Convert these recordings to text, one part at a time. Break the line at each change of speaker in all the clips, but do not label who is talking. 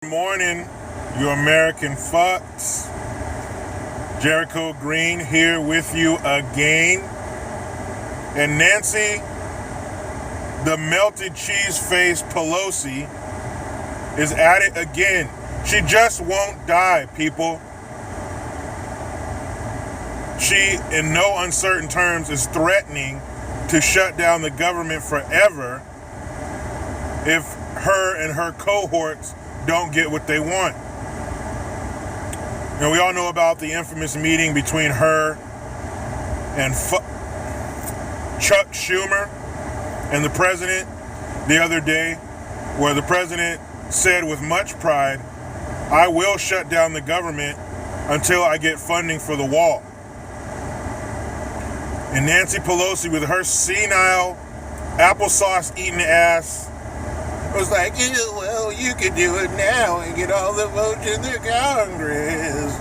Good morning, you American fucks. Jericho Green here with you again. And Nancy, the melted cheese face Pelosi, is at it again. She just won't die, people. She, in no uncertain terms, is threatening to shut down the government forever if her and her cohorts don't get what they want. And we all know about the infamous meeting between her and Chuck Schumer and the president the other day, where the president said with much pride, "I will shut down the government until I get funding for the wall." And Nancy Pelosi, with her senile, applesauce eating ass, was like, well, you can do it now and get all the votes in the Congress.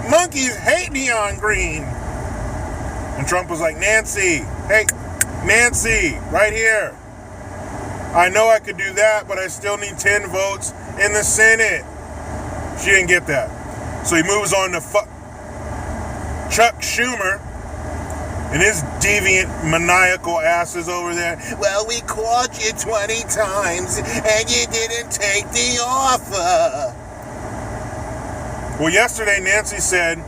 Monkeys hate neon green. And Trump was like, Nancy, hey, Nancy, right here. I know I could do that, but I still need 10 votes in the Senate. She didn't get that. So he moves on to Chuck Schumer and his deviant, maniacal asses over there. Well, we called you 20 times and you didn't take the offer. Well, yesterday Nancy said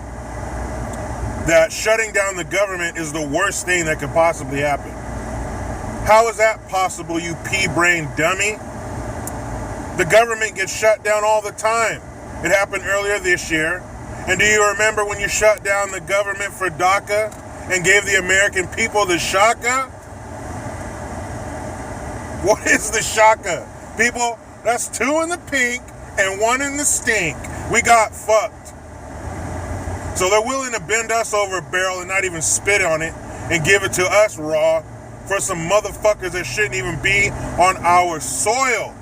that shutting down the government is the worst thing that could possibly happen. How is that possible, you pea-brained dummy? The government gets shut down all the time. It happened earlier this year. And do you remember when you shut down the government for DACA and gave the American people the shaka? What is the shaka? People, that's 2 in the pink and 1 in the stink. We got fucked. So they're willing to bend us over a barrel and not even spit on it and give it to us raw for some motherfuckers that shouldn't even be on our soil.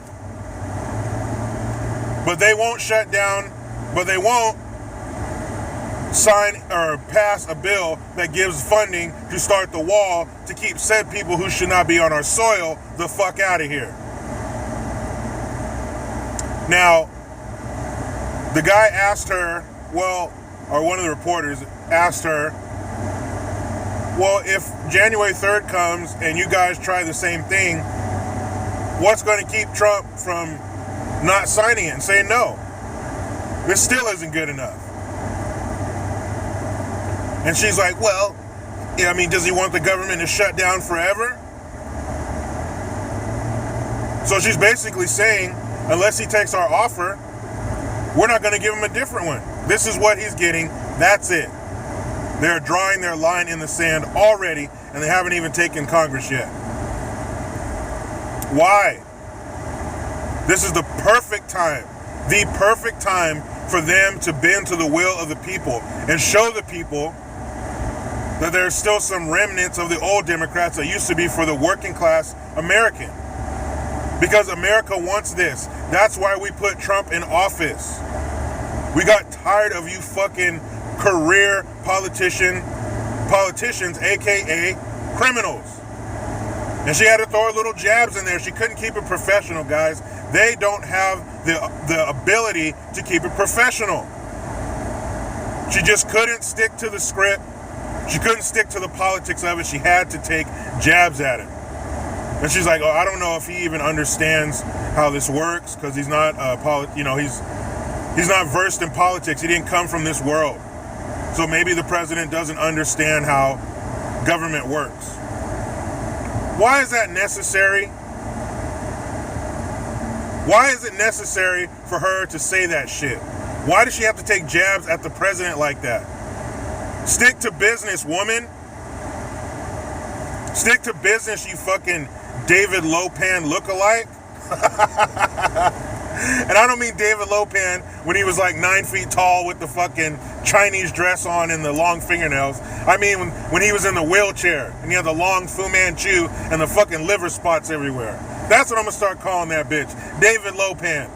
But they won't shut down, but they won't sign or pass a bill that gives funding to start the wall to keep said people who should not be on our soil the fuck out of here. Now, the guy asked her, or one of the reporters asked her, well, if January 3rd comes and you guys try the same thing, what's going to keep Trump from not signing it and saying no? This still isn't good enough. And she's like, well, yeah, I mean, does he want the government to shut down forever? So she's basically saying, unless he takes our offer, we're not going to give him a different one. This is what he's getting. That's it. They're drawing their line in the sand already, and they haven't even taken Congress yet. Why? This is the perfect time for them to bend to the will of the people and show the people that there's still some remnants of the old Democrats that used to be for the working class American. Because America wants this. That's why we put Trump in office. We got tired of you fucking career politicians, aka criminals. And she had to throw her little jabs in there. She couldn't keep it professional, guys. They don't have the ability to keep it professional. She just couldn't stick to the script. She couldn't stick to the politics of it. She had to take jabs at him. And she's like, oh, I don't know if he even understands how this works, because he's not he's not versed in politics. He didn't come from this world. So maybe the president doesn't understand how government works. Why is that necessary? Why is it necessary for her to say that shit? Why does she have to take jabs at the president like that? Stick to business, woman. Stick to business, you fucking David Lopan lookalike. And I don't mean David Lopan when he was like 9 feet tall with the fucking Chinese dress on and the long fingernails. I mean when he was in the wheelchair and he had the long Fu Manchu and the fucking liver spots everywhere. That's what I'm gonna start calling that bitch. David Lopan.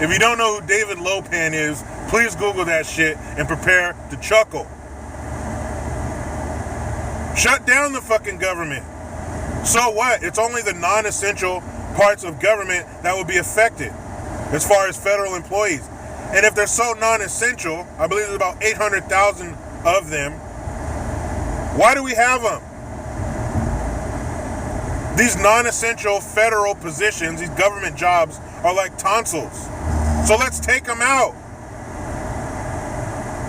If you don't know who David Lopan is, please Google that shit and prepare to chuckle. Shut down the fucking government. So what? It's only the non-essential parts of government that will be affected. as far as federal employees. And if they're so non-essential, I believe there's about 800,000 of them, why do we have them? These non-essential federal positions, these government jobs, are like tonsils. So let's take them out.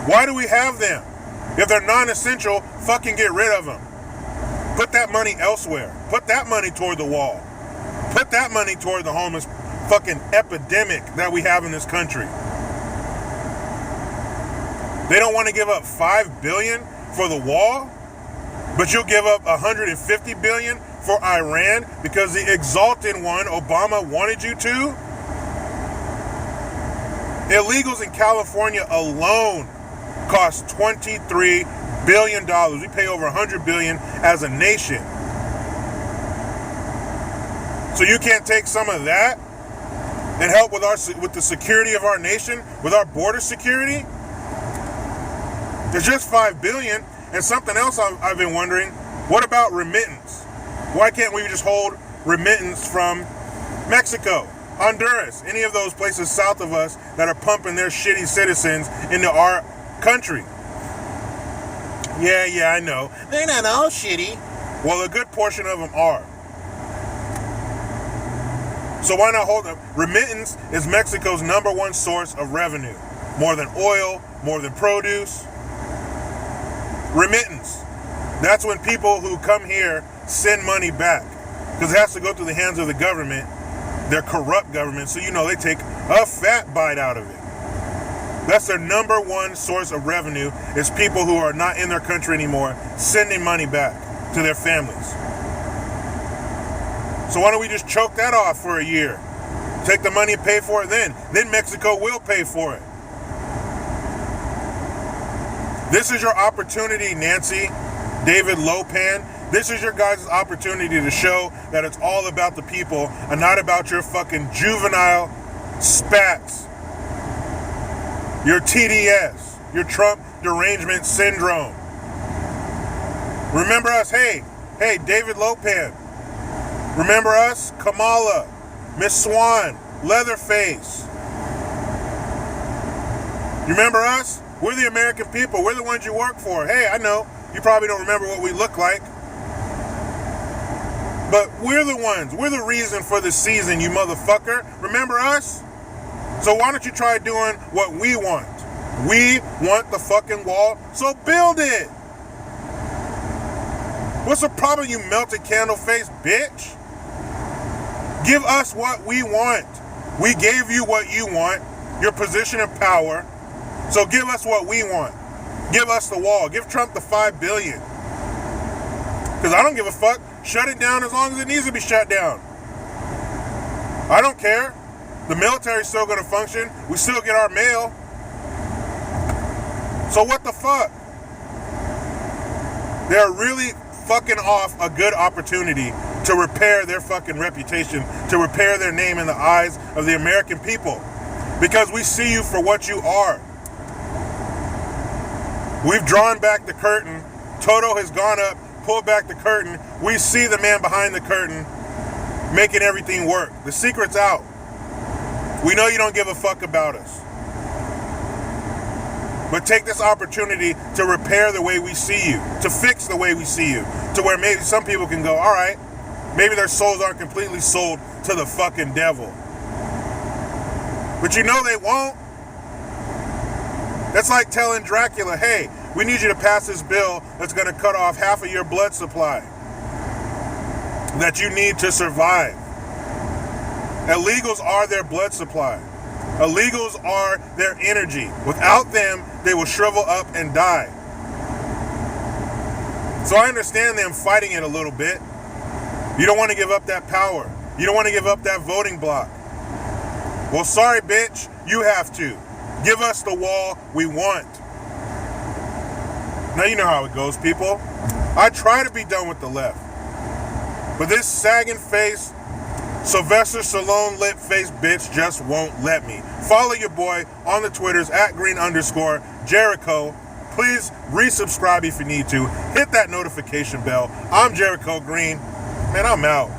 Why do we have them? If they're non-essential, fucking get rid of them. Put that money elsewhere. Put that money toward the wall. Put that money toward the homeless fucking epidemic that we have in this country. They don't want to give up $5 billion for the wall, but you'll give up $150 billion for Iran because the exalted one, Obama, wanted you to? Illegals in California alone cost $23 billion. We pay over $100 billion as a nation. So you can't take some of that and help with the security of our nation, with our border security? It's just $5 billion. And something else I've been wondering, what about remittance? Why can't we just hold remittance from Mexico, Honduras, any of those places south of us that are pumping their shitty citizens into our country? Yeah, I know. They're not all shitty. Well, a good portion of them are. So why not hold them? Remittance is Mexico's #1 source of revenue. More than oil, more than produce. Remittance. That's when people who come here send money back. Because it has to go through the hands of the government, their corrupt government, so they take a fat bite out of it. That's their #1 source of revenue, is people who are not in their country anymore sending money back to their families. So why don't we just choke that off for a year? Take the money and pay for it then. Then Mexico will pay for it. This is your opportunity, Nancy, David Lopan. This is your guys' opportunity to show that it's all about the people and not about your fucking juvenile spats. Your TDS, your Trump derangement syndrome. Remember us? Hey, David Lopan. Remember us? Kamala, Miss Swan, Leatherface. You remember us? We're the American people. We're the ones you work for. Hey, I know you probably don't remember what we look like, but we're the ones. We're the reason for the season, you motherfucker. Remember us? So why don't you try doing what we want? We want the fucking wall, so build it. What's the problem, you melted candle face bitch? Give us what we want. We gave you what you want, your position of power. So give us what we want. Give us the wall. Give Trump the $5 billion. Because I don't give a fuck. Shut it down as long as it needs to be shut down. I don't care. The military's still going to function. We still get our mail. So what the fuck? They're really fucking off a good opportunity to repair their fucking reputation, to repair their name in the eyes of the American people. Because we see you for what you are. We've drawn back the curtain. Toto has gone up, pulled back the curtain. We see the man behind the curtain making everything work. The secret's out. We know you don't give a fuck about us. But take this opportunity to repair the way we see you, to fix the way we see you, to where maybe some people can go, all right, maybe their souls aren't completely sold to the fucking devil. But they won't. That's like telling Dracula, hey, we need you to pass this bill that's going to cut off half of your blood supply that you need to survive. Illegals are their blood supply. Illegals are their energy. Without them, they will shrivel up and die. So I understand them fighting it a little bit. You don't want to give up that power. You don't want to give up that voting block. Well, sorry, bitch, you have to. Give us the wall we want. Now you know how it goes, people. I try to be done with the left. But this sagging face, Sylvester Stallone lip face bitch just won't let me. Follow your boy on the Twitters @green_Jericho. Please resubscribe if you need to. Hit that notification bell. I'm Jericho Green. Man, I'm out.